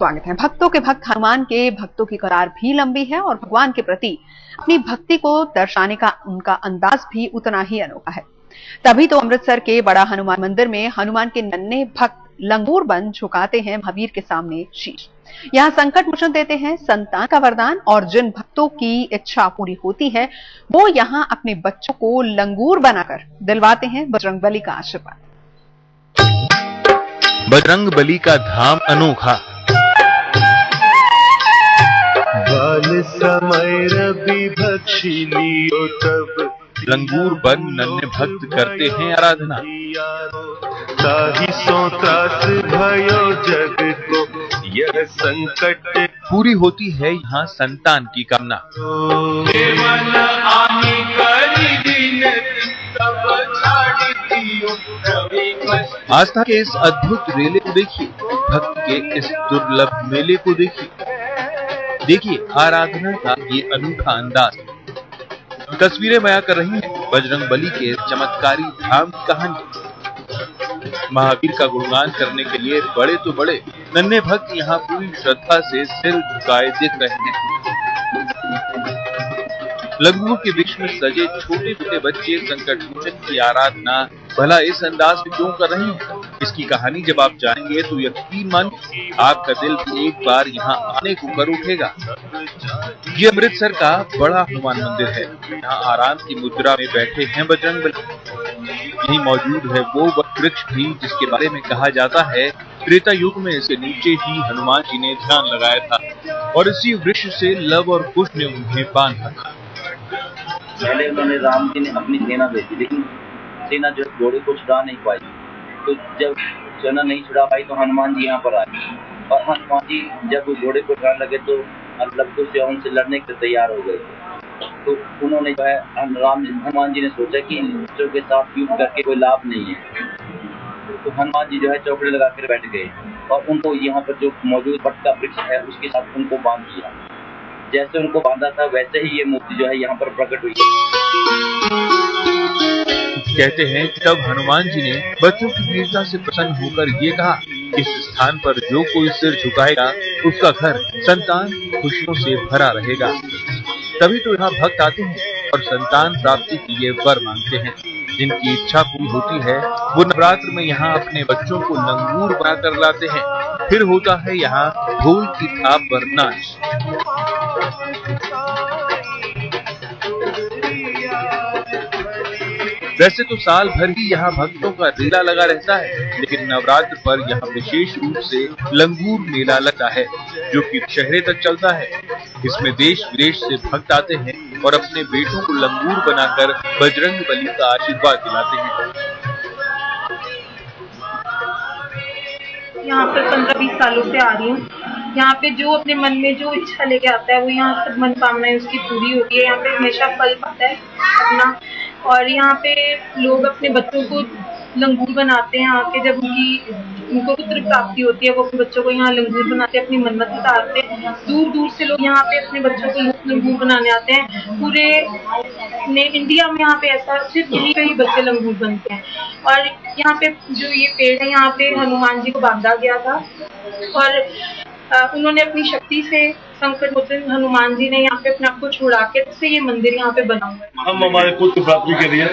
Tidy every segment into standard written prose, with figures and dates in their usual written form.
स्वागत है। भक्तों के भक्त हनुमान के भक्तों की कतार भी लंबी है और भगवान के प्रति अपनी भक्ति को दर्शाने का उनका अंदाज भी उतना ही अनोखा है। तभी तो अमृतसर के बड़ा हनुमान मंदिर में हनुमान के नन्हे भक्त लंगूर बन झुकाते हैं महावीर के सामने शीश। यहाँ संकट मोचन देते हैं संतान का वरदान और जिन भक्तों की इच्छा पूरी होती है वो यहाँ अपने बच्चों को लंगूर बनाकर दिलवाते हैं बजरंगबली का आशीर्वाद। बजरंगबली का धाम अनोखा। बाल समय रवि भक्षी लियो तब लंगूर बन नन्हे भक्त करते हैं आराधना। ताहि सो त्रास भयो जग को यह संकट पूरी होती है यहाँ संतान की कामना। आस्था के इस अद्भुत रेले को देखिए, भक्त के इस दुर्लभ मेले को देखिए आराधना का ये अनूठा अंदाज। तस्वीरें बयां कर रही हैं बजरंगबली के चमत्कारी धाम की कहानी। महावीर का गुणगान करने के लिए बड़े तो बड़े नन्हे भक्त यहाँ पूरी श्रद्धा से सिर झुकाए दिख रहे हैं। लंगूर के वृक्ष में सजे छोटे छोटे बच्चे संकट मोचन की आराधना भला इस अंदाज में क्यों कर रहे हैं? इसकी कहानी जब आप जानेंगे तो यकीन मान आपका दिल भी एक बार यहाँ आने को कर उठेगा। ये अमृतसर का बड़ा हनुमान मंदिर है। यहाँ आराम की मुद्रा में बैठे हैं बजरंगबली। यही मौजूद है वो वृक्ष भी जिसके बारे में कहा जाता है त्रेता युग में इसके नीचे ही हनुमान जी ने ध्यान लगाया था और इसी वृक्ष से लव और कुश ने उन्हें बांधा था। पहले उन्होंने राम जी ने अपनी सेना भेजी, लेकिन सेना जो घोड़े को छुड़ा नहीं पाई। तो जब सेना नहीं छुड़ा पाई तो हनुमान जी यहाँ पर आए और हनुमान जी जब घोड़े को छुड़ाने लगे तो मतलब से उनसे लड़ने के तैयार हो गए। तो उन्होंने जो है हनुमान जी ने सोचा कि इन बच्चों के साथ युद्ध करके कोई लाभ नहीं है। तो हनुमान जी जो है चौकड़ी लगा कर बैठ गए और उनको यहाँ पर जो मौजूद वट का वृक्ष है उसके साथ उनको बांध दिया। जैसे उनको बांधा था वैसे ही ये मूर्ति जो है यहाँ पर प्रकट हुई। कहते हैं कि तब हनुमान जी ने बच्चों की वीरता से प्रसन्न होकर ये कहा, इस स्थान पर जो कोई सिर झुकाएगा उसका घर संतान खुशियों से भरा रहेगा। तभी तो यहाँ भक्त आते हैं और संतान प्राप्ति के लिए वर मांगते हैं। जिनकी इच्छा पूरी होती है वो नवरात्र में यहाँ अपने बच्चों को लंगूर बनाकर लाते हैं। फिर होता है यहाँ ढोल की थाप पर नाच। वैसे तो साल भर ही यहाँ भक्तों का रेला लगा रहता है, लेकिन नवरात्र पर यहाँ विशेष रूप से लंगूर मेला लगता है जो कि शहरे तक चलता है। इसमें देश विदेश से भक्त आते हैं और अपने बेटों को लंगूर बनाकर बजरंगबली का आशीर्वाद दिलाते हैं। यहाँ पे 15-20 सालों से आ रही हूँ। यहाँ पे जो अपने मन में जो इच्छा लेके आता है वो यहाँ सब मनोकामनाएं उसकी पूरी होती है। यहाँ पे हमेशा फल पाता है अपना। और यहाँ पे लोग अपने बच्चों को लंगूर बनाते हैं आके, जब उनको पुत्र प्राप्ति होती है वो अपने बच्चों को यहाँ लंगूर बनाते हैं, अपनी मन्नत उतारते हैं। दूर दूर से लोग यहाँ पे अपने बच्चों को लंगूर बनाने आते हैं। पूरे इंडिया में यहाँ पे ऐसा सिर्फ यहीं पे ही बच्चे लंगूर बनते हैं। और यहाँ पे जो ये पेड़ है यहाँ पे हनुमान जी को बांधा गया था और उन्होंने अपनी शक्ति से संकट मोचन हनुमान जी ने यहाँ पे अपने आप को छुड़ा के से ये मंदिर यहाँ पे बना हुआ है। हम हमारे पुत्र प्राप्ति के लिए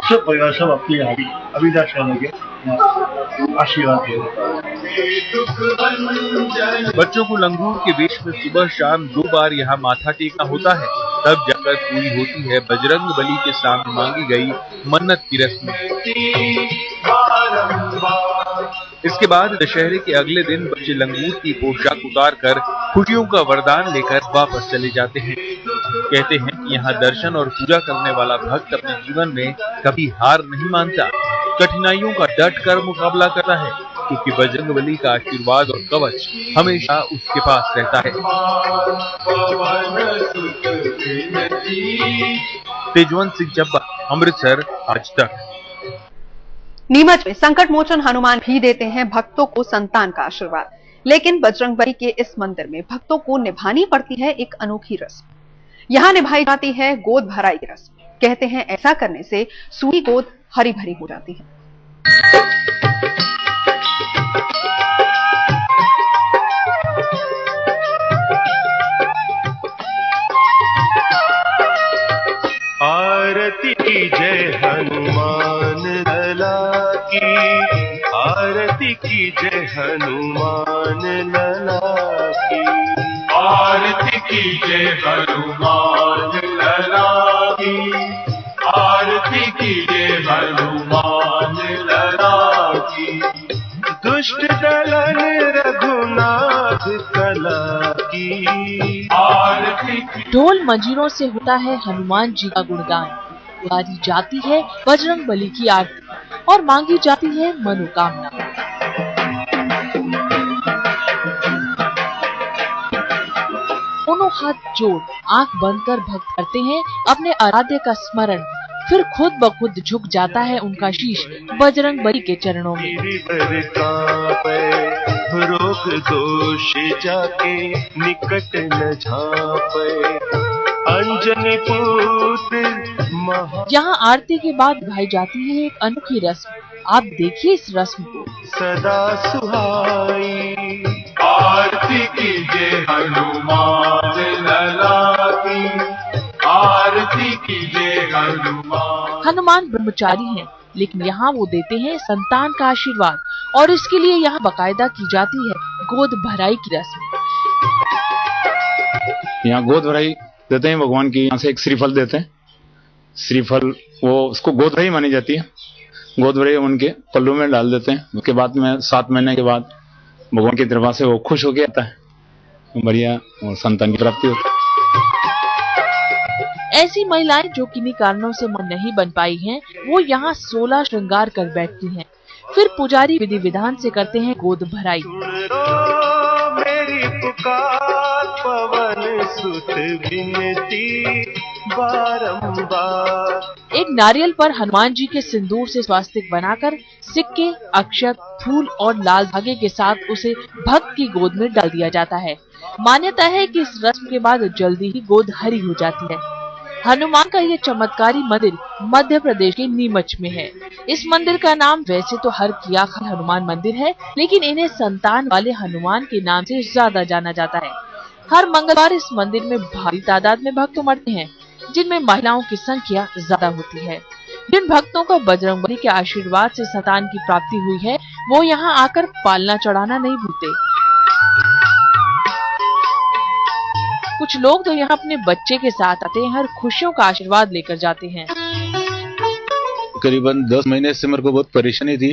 सब परिवार सब अपने अभिलाष करने के आशीर्वाद के। बच्चों को लंगूर के वेश में सुबह शाम 2 बार यहाँ माथा टेकना होता है, तब जाकर पूरी होती है बजरंगबली के सामने मांगी गई मन्नत की रस्म। इसके बाद दशहरे के अगले दिन बच्चे लंगूर की पोशाक उतार कर खुशियों का वरदान लेकर वापस चले जाते हैं। कहते हैं कि यहाँ दर्शन और पूजा करने वाला भक्त अपने जीवन में कभी हार नहीं मानता, कठिनाइयों का डट कर मुकाबला करता है, क्योंकि बजरंगबली का आशीर्वाद और कवच हमेशा उसके पास रहता है। तेजवंत सिंह जब्बा, अमृतसर, आज तक। नीमच में संकट मोचन हनुमान भी देते हैं भक्तों को संतान का आशीर्वाद, लेकिन बजरंगबली के इस मंदिर में भक्तों को निभानी पड़ती है एक अनोखी रस्म। यहाँ निभाई जाती है गोद भराई की रस्म। कहते हैं ऐसा करने से सूरी गोद हरी भरी हो जाती है। की जय हनुमान लला की। आरती कीजिए हनुमान लला की, आरती कीजिए हनुमान लला की। दुष्ट दलन रघुनाथ कला की। आरती ढोल मंजीरों से होता है हनुमान जी का गुणगान, गाई जाती है बजरंग बली की आरती और मांगी जाती है मनोकामना। दोनों हाथ जोड़ आंख बंद कर भक्त करते हैं अपने आराध्य का स्मरण, फिर खुद ब खुद झुक जाता है उनका शीश बजरंग बली के चरणों में। गिरिवर कांपे, रोग दोष जाके निकट न झांपे। अंजनी पुत्र महा। यहाँ आरती के बाद गाई जाती है एक अनोखी रस्म, आप देखिए इस रस्म को। सदा सुहाई। आरती कीजिए हनुमान लला की, आरती कीजिए हनुमान। हनुमान ब्रह्मचारी हैं, लेकिन यहाँ वो देते हैं संतान का आशीर्वाद और इसके लिए यहाँ बकायदा की जाती है गोद भराई की रस्म। यहाँ गोद भराई देते हैं भगवान की, यहाँ से एक श्रीफल देते हैं। श्रीफल वो उसको गोद भराई मानी जाती है। गोद भराई उनके पल्लू में डाल देते हैं। उसके बाद में 7 महीने के बाद भगवान की कृपा से वो खुश होके आता है, बढ़िया और संतान की प्राप्ति होती है। ऐसी महिलाएं जो किन्हीं कारणों से मन नहीं बन पाई हैं, वो यहाँ 16 श्रृंगार कर बैठती हैं। फिर पुजारी विधि विधान से करते हैं गोद भराई। मेरी पुकार पवन सुत विनती बारंबार। एक नारियल पर हनुमान जी के सिंदूर से स्वास्तिक बनाकर सिक्के, अक्षत, फूल और लाल धागे के साथ उसे भक्त की गोद में डाल दिया जाता है। मान्यता है कि इस रस्म के बाद जल्दी ही गोद हरी हो जाती है। हनुमान का ये चमत्कारी मंदिर मध्य प्रदेश के नीमच में है। इस मंदिर का नाम वैसे तो हर कियाखान हनुमान मंदिर है, लेकिन इन्हें संतान वाले हनुमान के नाम से ज्यादा जाना जाता है। हर मंगलवार इस मंदिर में भारी तादाद में भक्त उमड़ते हैं, जिनमें महिलाओं की संख्या ज्यादा होती है। जिन भक्तों को बजरंगबली के आशीर्वाद से संतान की प्राप्ति हुई है, वो यहाँ आकर पालना चढ़ाना नहीं भूलते। कुछ लोग तो यहाँ अपने बच्चे के साथ आते हैं, हर खुशियों का आशीर्वाद लेकर जाते हैं। करीबन 10 महीने से मेरे को बहुत परेशानी थी,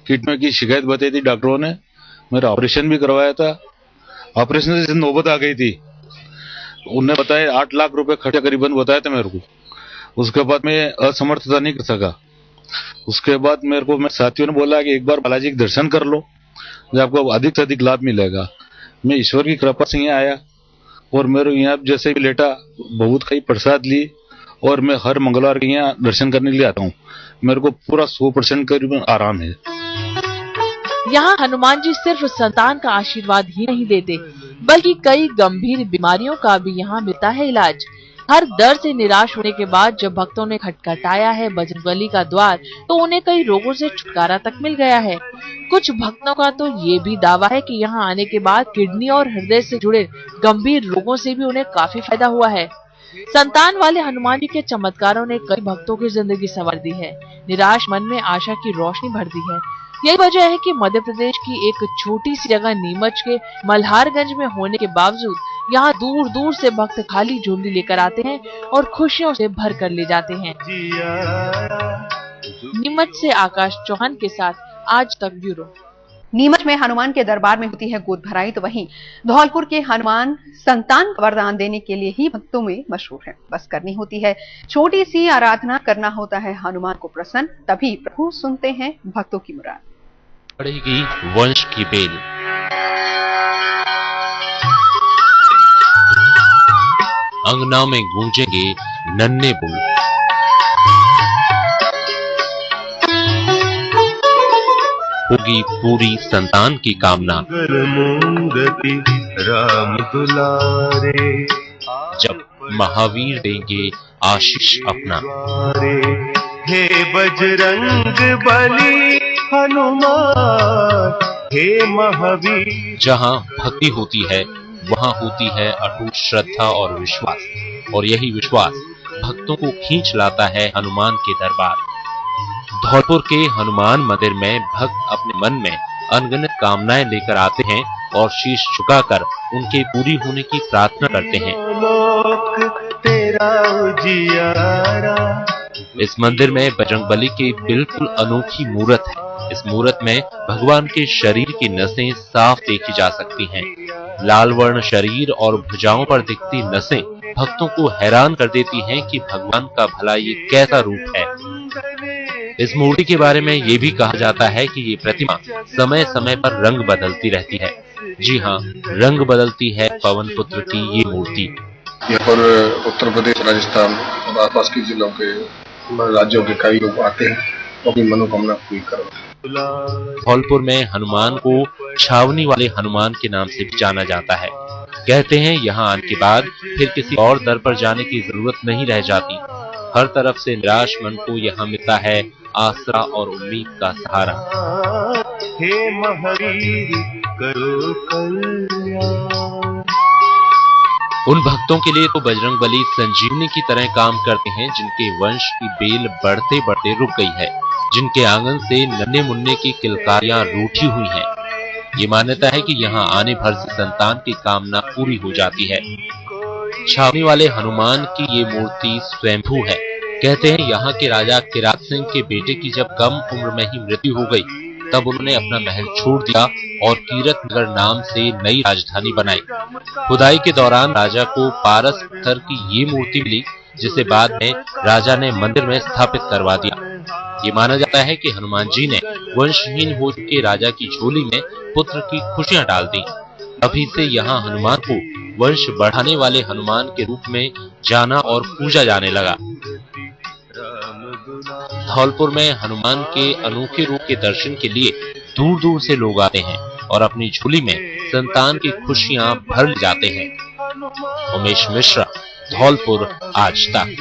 किडनी की शिकायत बताई थी डॉक्टरों ने। मेरा ऑपरेशन भी करवाया था। ऑपरेशन से नौबत आ गई थी। उन्होंने बताया 8 लाख रुपए खर्चा करीबन बताया था मेरे को। उसके बाद मैं असमर्थता नहीं कर सका। उसके बाद मेरे को मैं साथियों ने बोला कि एक बार बालाजी के दर्शन कर लो, जो आपको अधिक से अधिक लाभ मिलेगा। मैं ईश्वर की कृपा से यहाँ आया और मेरे यहाँ जैसे भी लेटा, बहुत कई प्रसाद ली और मैं हर मंगलवार के यहाँ दर्शन करने के लिए आता हूँ। मेरे को पूरा 100% करीबन आराम है। यहाँ हनुमान जी सिर्फ संतान का आशीर्वाद ही नहीं देते, बल्कि कई गंभीर बीमारियों का भी यहाँ मिलता है इलाज। हर दर्द से निराश होने के बाद जब भक्तों ने खटखटाया है बजरंगबली का द्वार, तो उन्हें कई रोगों से छुटकारा तक मिल गया है। कुछ भक्तों का तो ये भी दावा है कि यहाँ आने के बाद किडनी और हृदय से जुड़े गंभीर रोगों से भी उन्हें काफी फायदा हुआ है। संतान वाले हनुमान जी के चमत्कारों ने कई भक्तों की जिंदगी संवार दी है, निराश मन में आशा की रोशनी भर दी है। यही वजह है कि मध्य प्रदेश की एक छोटी सी जगह नीमच के मल्हारगंज में होने के बावजूद यहाँ दूर दूर से भक्त खाली झोली लेकर आते हैं और खुशियों से भर कर ले जाते हैं। नीमच से आकाश चौहान के साथ आज तक ब्यूरो। नीमच में हनुमान के दरबार में होती है गोद भराई, तो वहीं धौलपुर के हनुमान संतान का वरदान देने के लिए ही भक्तों में मशहूर है। बस करनी होती है छोटी सी आराधना, करना होता है हनुमान को प्रसन्न, तभी प्रभु सुनते हैं भक्तों की मुराद। बढ़ेगी वंश की बेल। अंगना में गूंजेंगे नन्हे बोल। होगी पूरी संतान की कामना राम दुलारे। जब महावीर देंगे आशीष अपना। हे बजरंग बली हनुमान, हे महावीर। जहाँ भक्ति होती है वहाँ होती है अटूट श्रद्धा और विश्वास, और यही विश्वास भक्तों को खींच लाता है हनुमान के दरबार। धौलपुर के हनुमान मंदिर में भक्त अपने मन में अनगिनत कामनाएं लेकर आते हैं और शीश झुकाकर उनके पूरी होने की प्रार्थना करते हैं। तेरा उजियारा। इस मंदिर में बजरंगबली की बिल्कुल अनोखी मूरत है। इस मूरत में भगवान के शरीर की नसें साफ देखी जा सकती हैं। लाल वर्ण शरीर और भुजाओं पर दिखती नसें भक्तों को हैरान कर देती हैं कि भगवान का भला ये कैसा रूप है। इस मूर्ति के बारे में ये भी कहा जाता है कि ये प्रतिमा समय समय पर रंग बदलती रहती है। जी हाँ, रंग बदलती है पवन पुत्र की ये मूर्ति। यहाँ पर उत्तर प्रदेश, राजस्थान और आसपास के जिलों के राज्यों के कई लोग आते हैं अपनी मनोकामना पूरी करने। धौलपुर में हनुमान को छावनी वाले हनुमान के नाम से भी जाना जाता है। कहते हैं यहाँ आने के बाद फिर किसी और दर पर जाने की जरूरत नहीं रह जाती। हर तरफ से निराश मन को यहाँ मिलता है आसरा और उम्मीद का सहारा। हे महावीर करो कल्याण। उन भक्तों के लिए तो बजरंगबली संजीवनी की तरह काम करते हैं जिनके वंश की बेल बढ़ते बढ़ते रुक गई है, जिनके आंगन से नन्हे मुन्ने की किलकारियां रूठी हुई हैं। ये मान्यता है कि यहाँ आने भर से संतान की कामना पूरी हो जाती है। छावनी वाले हनुमान की ये मूर्ति स्वयंभू है। कहते हैं यहाँ के राजा किरात सिंह के बेटे की जब कम उम्र में ही मृत्यु हो गई, तब उन्होंने अपना महल छोड़ दिया और कीरत नगर नाम से नई राजधानी बनाई। खुदाई के दौरान राजा को पारस पत्थर की ये मूर्ति मिली, जिसे बाद में राजा ने मंदिर में स्थापित करवा दिया। ये माना जाता है कि हनुमान जी ने वंशहीन हो चुके राजा की झोली में पुत्र की खुशियां डाल दी। अभी से यहाँ हनुमान को वंश बढ़ाने वाले हनुमान के रूप में जाना और पूजा जाने लगा। धौलपुर में हनुमान के अनोखे रूप के दर्शन के लिए दूर दूर से लोग आते हैं और अपनी झोली में संतान की खुशियां भर जाते हैं। उमेश मिश्रा, धौलपुर, आज तक।